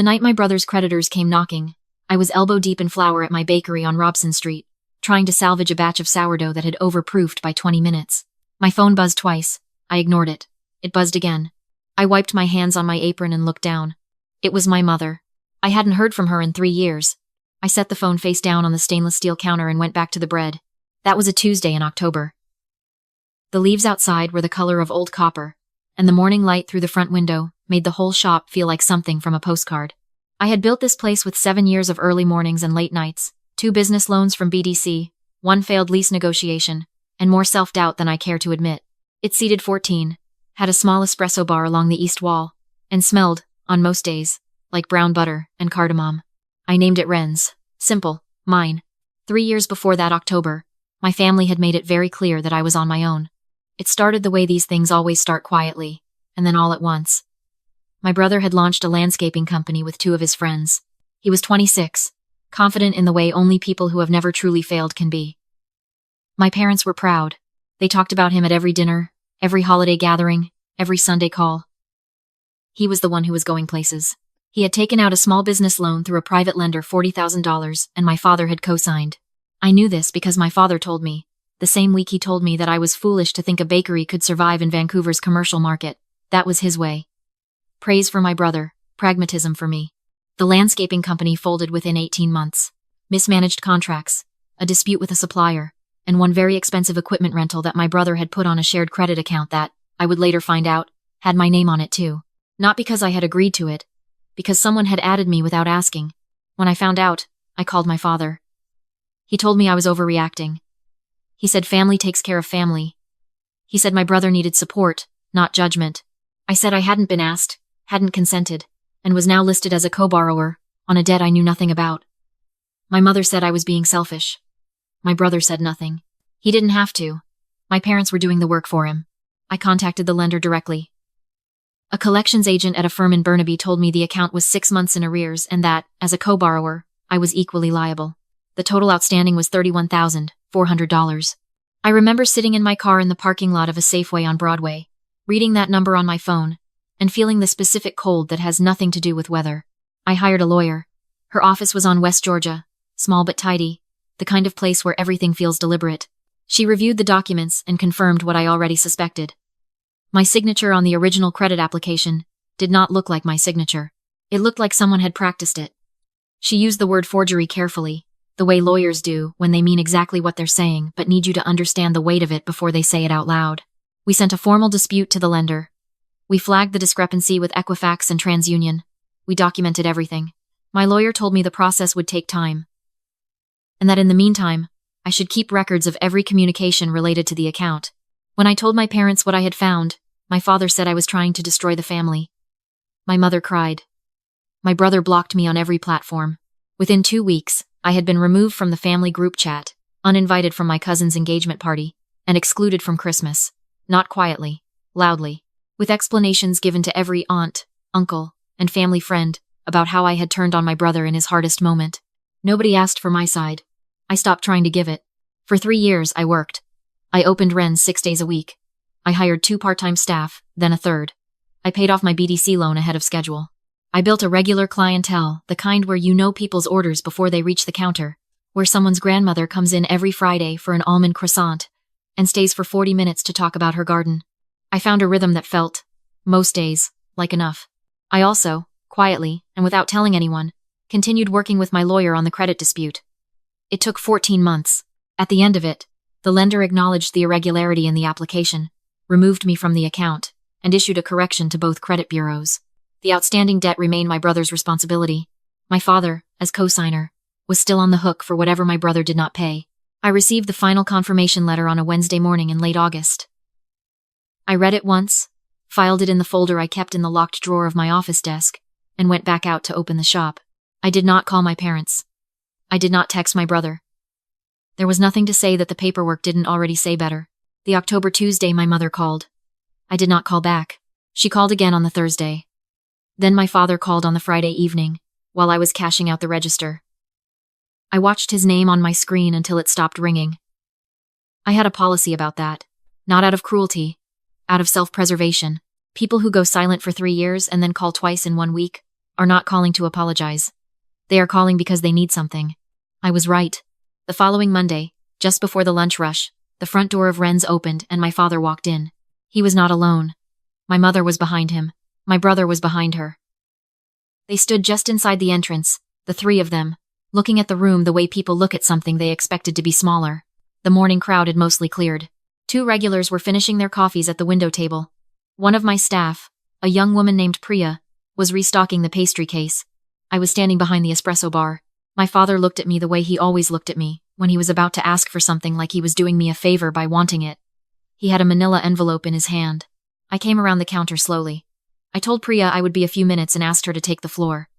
The night my brother's creditors came knocking, I was elbow-deep in flour at my bakery on Robson Street, trying to salvage a batch of sourdough that had overproofed by 20 minutes. My phone buzzed twice. I ignored it. It buzzed again. I wiped my hands on my apron and looked down. It was my mother. I hadn't heard from her in 3 years. I set the phone face down on the stainless steel counter and went back to the bread. That was a Tuesday in October. The leaves outside were the color of old copper, and the morning light through the front window made the whole shop feel like something from a postcard. I had built this place with 7 years of early mornings and late nights, 2 business loans from BDC, 1 failed lease negotiation, and more self-doubt than I care to admit. It seated 14, had a small espresso bar along the east wall, and smelled, on most days, like brown butter and cardamom. I named it Wren's. Simple, mine. 3 years before that October, my family had made it very clear that I was on my own. It started the way these things always start, quietly, and then all at once. My brother had launched a landscaping company with 2 of his friends. He was 26, confident in the way only people who have never truly failed can be. My parents were proud. They talked about him at every dinner, every holiday gathering, every Sunday call. He was the one who was going places. He had taken out a small business loan through a private lender, $40,000, and my father had co-signed. I knew this because my father told me, the same week he told me that I was foolish to think a bakery could survive in Vancouver's commercial market. That was his way. Praise for my brother, pragmatism for me. The landscaping company folded within 18 months. Mismanaged contracts, a dispute with a supplier, and 1 very expensive equipment rental that my brother had put on a shared credit account that, I would later find out, had my name on it too. Not because I had agreed to it, because someone had added me without asking. When I found out, I called my father. He told me I was overreacting. He said family takes care of family. He said my brother needed support, not judgment. I said I hadn't been asked, hadn't consented, and was now listed as a co-borrower, on a debt I knew nothing about. My mother said I was being selfish. My brother said nothing. He didn't have to. My parents were doing the work for him. I contacted the lender directly. A collections agent at a firm in Burnaby told me the account was 6 months in arrears and that, as a co-borrower, I was equally liable. The total outstanding was $31,400. I remember sitting in my car in the parking lot of a Safeway on Broadway, reading that number on my phone, and feeling the specific cold that has nothing to do with weather. I hired a lawyer. Her office was on West Georgia, small but tidy, the kind of place where everything feels deliberate. She reviewed the documents and confirmed what I already suspected. My signature on the original credit application did not look like my signature. It looked like someone had practiced it. She used the word forgery carefully, the way lawyers do when they mean exactly what they're saying but need you to understand the weight of it before they say it out loud. We sent a formal dispute to the lender. We flagged the discrepancy with Equifax and TransUnion. We documented everything. My lawyer told me the process would take time, and that in the meantime, I should keep records of every communication related to the account. When I told my parents what I had found, my father said I was trying to destroy the family. My mother cried. My brother blocked me on every platform. Within 2 weeks, I had been removed from the family group chat, uninvited from my cousin's engagement party, and excluded from Christmas. Not quietly, loudly, with explanations given to every aunt, uncle, and family friend about how I had turned on my brother in his hardest moment. Nobody asked for my side. I stopped trying to give it. For 3 years, I worked. I opened Wren's 6 days a week. I hired 2 part-time staff, then a third. I paid off my BDC loan ahead of schedule. I built a regular clientele, the kind where you know people's orders before they reach the counter, where someone's grandmother comes in every Friday for an almond croissant and stays for 40 minutes to talk about her garden. I found a rhythm that felt, most days, like enough. I also, quietly, and without telling anyone, continued working with my lawyer on the credit dispute. It took 14 months. At the end of it, the lender acknowledged the irregularity in the application, removed me from the account, and issued a correction to both credit bureaus. The outstanding debt remained my brother's responsibility. My father, as co-signer, was still on the hook for whatever my brother did not pay. I received the final confirmation letter on a Wednesday morning in late August. I read it once, filed it in the folder I kept in the locked drawer of my office desk, and went back out to open the shop. I did not call my parents. I did not text my brother. There was nothing to say that the paperwork didn't already say better. The October Tuesday my mother called. I did not call back. She called again on the Thursday. Then my father called on the Friday evening, while I was cashing out the register. I watched his name on my screen until it stopped ringing. I had a policy about that. Not out of cruelty, out of self-preservation. People who go silent for 3 years and then call twice in 1 week are not calling to apologize. They are calling because they need something. I was right. The following Monday, just before the lunch rush, the front door of Wren's opened and my father walked in. He was not alone. My mother was behind him. My brother was behind her. They stood just inside the entrance, the three of them, looking at the room the way people look at something they expected to be smaller. The morning crowd had mostly cleared. 2 regulars were finishing their coffees at the window table. One of my staff, a young woman named Priya, was restocking the pastry case. I was standing behind the espresso bar. My father looked at me the way he always looked at me, when he was about to ask for something like he was doing me a favor by wanting it. He had a manila envelope in his hand. I came around the counter slowly. I told Priya I would be a few minutes and asked her to take the floor.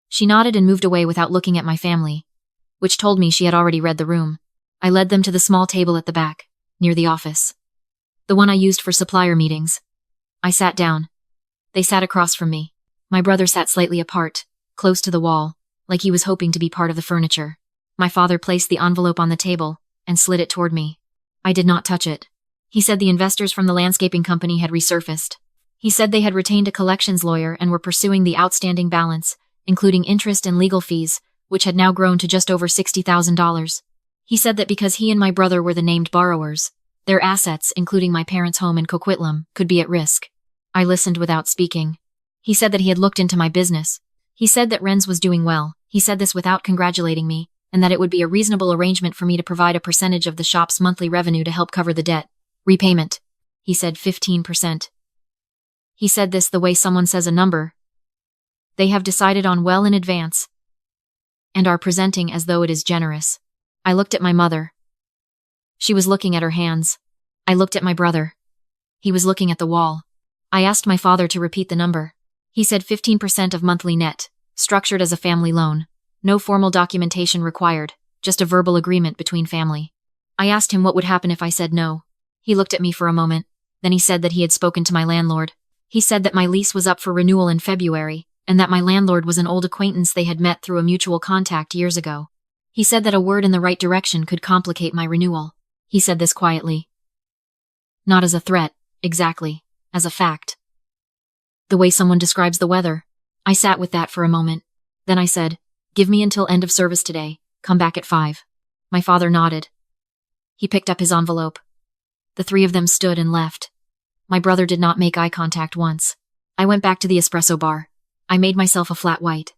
She nodded and moved away without looking at my family, which told me she had already read the room. I led them to the small table at the back, near the office. The one I used for supplier meetings. I sat down. They sat across from me. My brother sat slightly apart, close to the wall, like he was hoping to be part of the furniture. My father placed the envelope on the table and slid it toward me. I did not touch it. He said the investors from the landscaping company had resurfaced. He said they had retained a collections lawyer and were pursuing the outstanding balance, including interest and legal fees, which had now grown to just over $60,000. He said that because he and my brother were the named borrowers, their assets, including my parents' home in Coquitlam, could be at risk. I listened without speaking. He said that he had looked into my business. He said that Wren's was doing well. He said this without congratulating me, and that it would be a reasonable arrangement for me to provide a percentage of the shop's monthly revenue to help cover the debt. Repayment. He said 15%. He said this the way someone says a number they have decided on well in advance and are presenting as though it is generous. I looked at my mother. She was looking at her hands. I looked at my brother. He was looking at the wall. I asked my father to repeat the number. He said 15% of monthly net, structured as a family loan. No formal documentation required, just a verbal agreement between family. I asked him what would happen if I said no. He looked at me for a moment. Then he said that he had spoken to my landlord. He said that my lease was up for renewal in February, and that my landlord was an old acquaintance they had met through a mutual contact years ago. He said that a word in the right direction could complicate my renewal. He said this quietly. Not as a threat, exactly, as a fact. The way someone describes the weather. I sat with that for a moment. Then I said, give me until end of service today, come back at 5. My father nodded. He picked up his envelope. The 3 of them stood and left. My brother did not make eye contact once. I went back to the espresso bar. I made myself a flat white.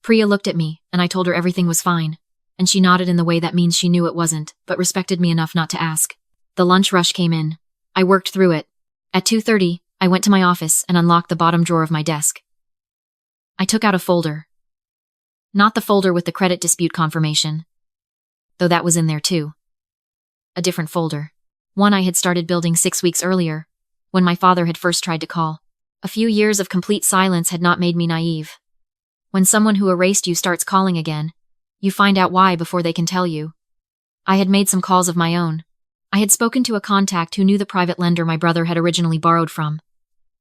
Priya looked at me, and I told her everything was fine, and she nodded in the way that means she knew it wasn't, but respected me enough not to ask. The lunch rush came in. I worked through it. At 2:30, I went to my office and unlocked the bottom drawer of my desk. I took out a folder. Not the folder with the credit dispute confirmation, though that was in there too. A different folder. One I had started building 6 weeks earlier, when my father had first tried to call. A few years of complete silence had not made me naive. When someone who erased you starts calling again, you find out why before they can tell you. I had made some calls of my own. I had spoken to a contact who knew the private lender my brother had originally borrowed from.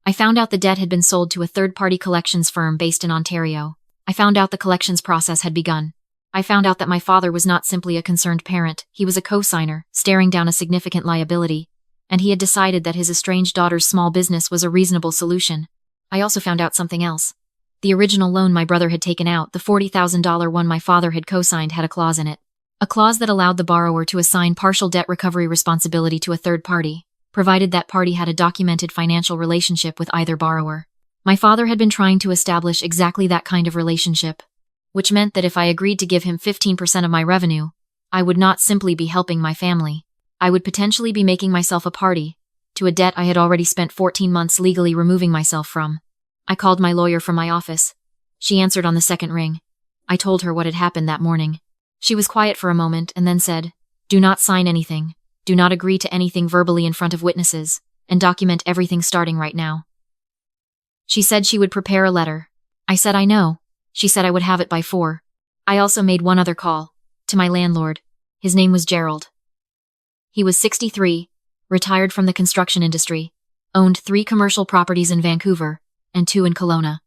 I found out the debt had been sold to a third-party collections firm based in Ontario. I found out the collections process had begun. I found out that my father was not simply a concerned parent, he was a co-signer, staring down a significant liability, and he had decided that his estranged daughter's small business was a reasonable solution. I also found out something else. The original loan my brother had taken out, the $40,000 one my father had co-signed, had a clause in it. A clause that allowed the borrower to assign partial debt recovery responsibility to a third party, provided that party had a documented financial relationship with either borrower. My father had been trying to establish exactly that kind of relationship, which meant that if I agreed to give him 15% of my revenue, I would not simply be helping my family. I would potentially be making myself a party to a debt I had already spent 14 months legally removing myself from. I called my lawyer from my office. She answered on the second ring. I told her what had happened that morning. She was quiet for a moment and then said, "Do not sign anything. Do not agree to anything verbally in front of witnesses, and document everything starting right now." She said she would prepare a letter. I said I know. She said I would have it by 4. I also made one other call, to my landlord. His name was Gerald. He was 63, retired from the construction industry, owned 3 commercial properties in Vancouver, and 2 in Kelowna.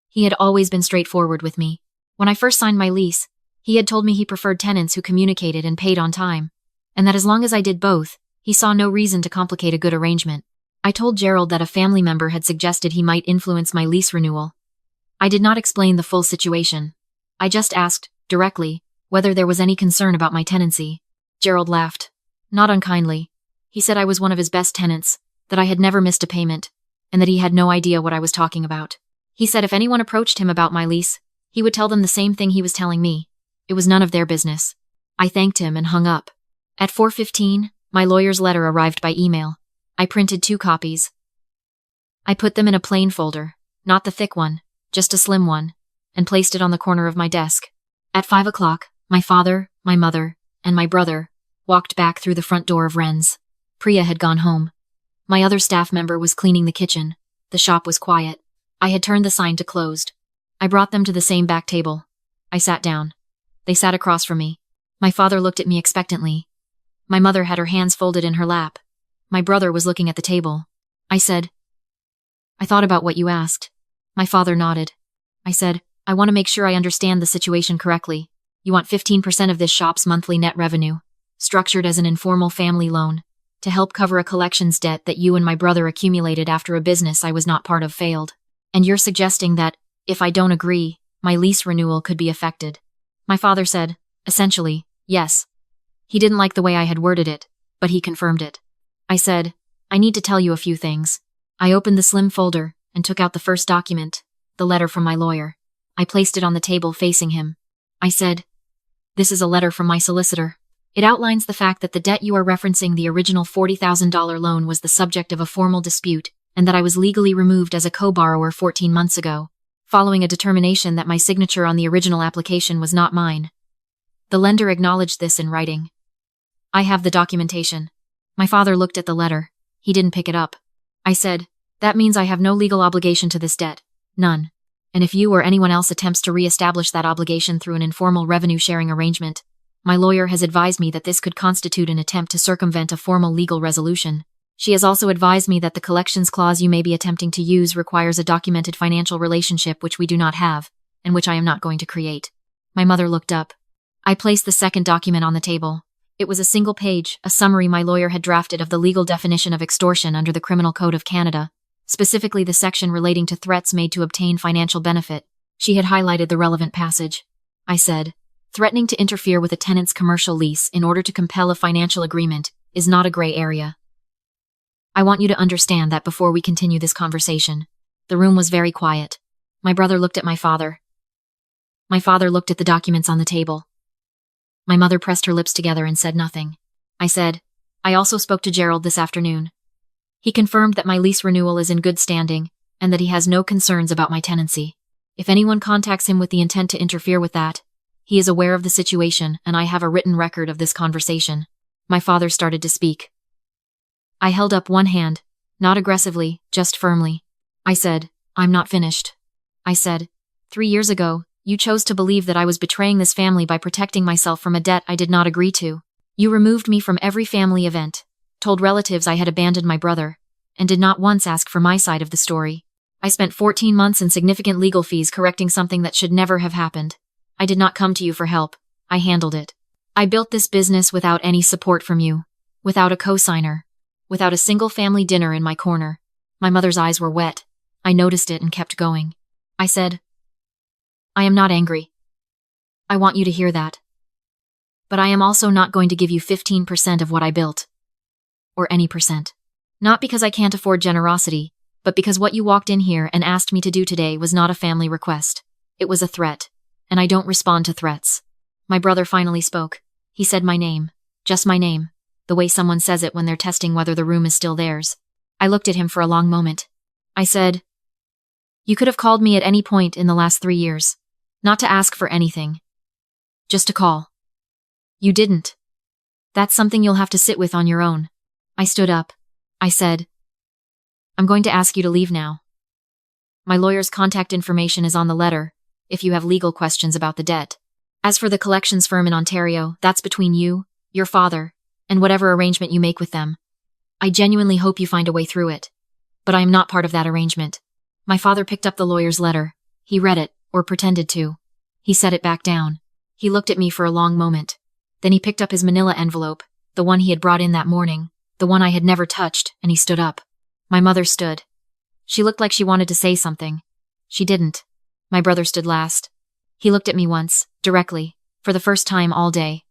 He had always been straightforward with me. When I first signed my lease, he had told me he preferred tenants who communicated and paid on time, and that as long as I did both, he saw no reason to complicate a good arrangement. I told Gerald that a family member had suggested he might influence my lease renewal. I did not explain the full situation. I just asked, directly, whether there was any concern about my tenancy. Gerald laughed. Not unkindly. He said I was one of his best tenants, that I had never missed a payment, and that he had no idea what I was talking about. He said if anyone approached him about my lease, he would tell them the same thing he was telling me. It was none of their business. I thanked him and hung up. At 4:15, my lawyer's letter arrived by email. I printed 2 copies. I put them in a plain folder, not the thick one, just a slim one, and placed it on the corner of my desk. At 5 o'clock, my father, my mother, and my brother walked back through the front door of Wren's. Priya had gone home. My other staff member was cleaning the kitchen. The shop was quiet. I had turned the sign to closed. I brought them to the same back table. I sat down. They sat across from me. My father looked at me expectantly. My mother had her hands folded in her lap. My brother was looking at the table. I said, I thought about what you asked. My father nodded. I said, I want to make sure I understand the situation correctly. You want 15% of this shop's monthly net revenue, structured as an informal family loan, to help cover a collections debt that you and my brother accumulated after a business I was not part of failed. And you're suggesting that, if I don't agree, my lease renewal could be affected. My father said, essentially, yes. He didn't like the way I had worded it, but he confirmed it. I said, I need to tell you a few things. I opened the slim folder and took out the first document, the letter from my lawyer. I placed it on the table facing him. I said, this is a letter from my solicitor. It outlines the fact that the debt you are referencing, the original $40,000 loan, was the subject of a formal dispute, and that I was legally removed as a co-borrower 14 months ago, following a determination that my signature on the original application was not mine. The lender acknowledged this in writing. I have the documentation. My father looked at the letter. He didn't pick it up. I said, that means I have no legal obligation to this debt. None. And if you or anyone else attempts to re-establish that obligation through an informal revenue-sharing arrangement, my lawyer has advised me that this could constitute an attempt to circumvent a formal legal resolution. She has also advised me that the collections clause you may be attempting to use requires a documented financial relationship which we do not have, and which I am not going to create. My mother looked up. I placed the second document on the table. It was a single page, a summary my lawyer had drafted of the legal definition of extortion under the Criminal Code of Canada, specifically the section relating to threats made to obtain financial benefit. She had highlighted the relevant passage. I said, threatening to interfere with a tenant's commercial lease in order to compel a financial agreement is not a gray area. I want you to understand that before we continue this conversation. The room was very quiet. My brother looked at my father. My father looked at the documents on the table. My mother pressed her lips together and said nothing. I said, I also spoke to Gerald this afternoon. He confirmed that my lease renewal is in good standing, and that he has no concerns about my tenancy. If anyone contacts him with the intent to interfere with that, he is aware of the situation, and I have a written record of this conversation. My father started to speak. I held up one hand, not aggressively, just firmly. I said, I'm not finished. I said, 3 years ago, you chose to believe that I was betraying this family by protecting myself from a debt I did not agree to. You removed me from every family event, told relatives I had abandoned my brother, and did not once ask for my side of the story. I spent 14 months and significant legal fees correcting something that should never have happened. I did not come to you for help. I handled it. I built this business without any support from you, without a co-signer, without a single family dinner in my corner. My mother's eyes were wet. I noticed it and kept going. I said, I am not angry. I want you to hear that. But I am also not going to give you 15% of what I built. Or any percent. Not because I can't afford generosity, but because what you walked in here and asked me to do today was not a family request. It was a threat. And I don't respond to threats. My brother finally spoke. He said my name. Just my name. The way someone says it when they're testing whether the room is still theirs. I looked at him for a long moment. I said, you could have called me at any point in the last 3 years. Not to ask for anything. Just to call. You didn't. That's something you'll have to sit with on your own. I stood up. I said, I'm going to ask you to leave now. My lawyer's contact information is on the letter, if you have legal questions about the debt. As for the collections firm in Ontario, that's between you, your father, and whatever arrangement you make with them. I genuinely hope you find a way through it. But I am not part of that arrangement. My father picked up the lawyer's letter. He read it, or pretended to. He set it back down. He looked at me for a long moment. Then he picked up his manila envelope, the one he had brought in that morning, the one I had never touched, and he stood up. My mother stood. She looked like she wanted to say something. She didn't. My brother stood last. He looked at me once, directly, for the first time all day.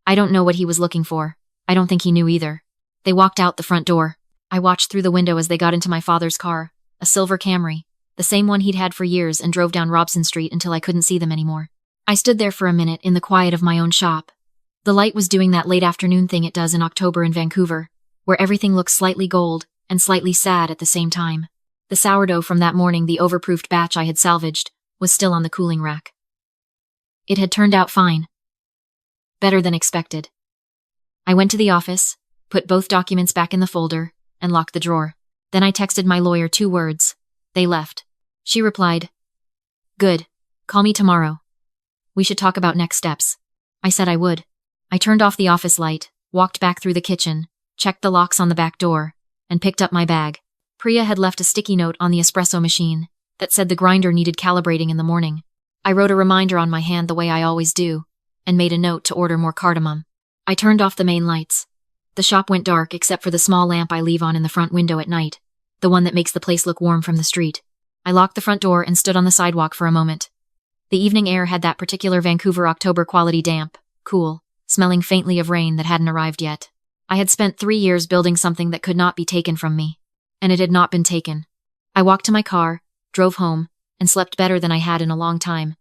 I don't know what he was looking for. I don't think he knew either. They walked out the front door. I watched through the window as they got into my father's car, a silver Camry, the same one he'd had for years, and drove down Robson Street until I couldn't see them anymore. I stood there for a minute in the quiet of my own shop. The light was doing that late afternoon thing it does in October in Vancouver, where everything looks slightly gold and slightly sad at the same time. The sourdough from that morning, the overproofed batch I had salvaged, was still on the cooling rack. It had turned out fine. Better than expected. I went to the office, put both documents back in the folder, and locked the drawer. Then I texted my lawyer 2 words. They left. She replied, "Good. Call me tomorrow. We should talk about next steps." I said I would. I turned off the office light, walked back through the kitchen, checked the locks on the back door, and picked up my bag. Priya had left a sticky note on the espresso machine that said the grinder needed calibrating in the morning. I wrote a reminder on my hand the way I always do, and made a note to order more cardamom. I turned off the main lights. The shop went dark except for the small lamp I leave on in the front window at night, the one that makes the place look warm from the street. I locked the front door and stood on the sidewalk for a moment. The evening air had that particular Vancouver October quality, damp, cool, smelling faintly of rain that hadn't arrived yet. I had spent 3 years building something that could not be taken from me, and it had not been taken. I walked to my car, drove home, and slept better than I had in a long time,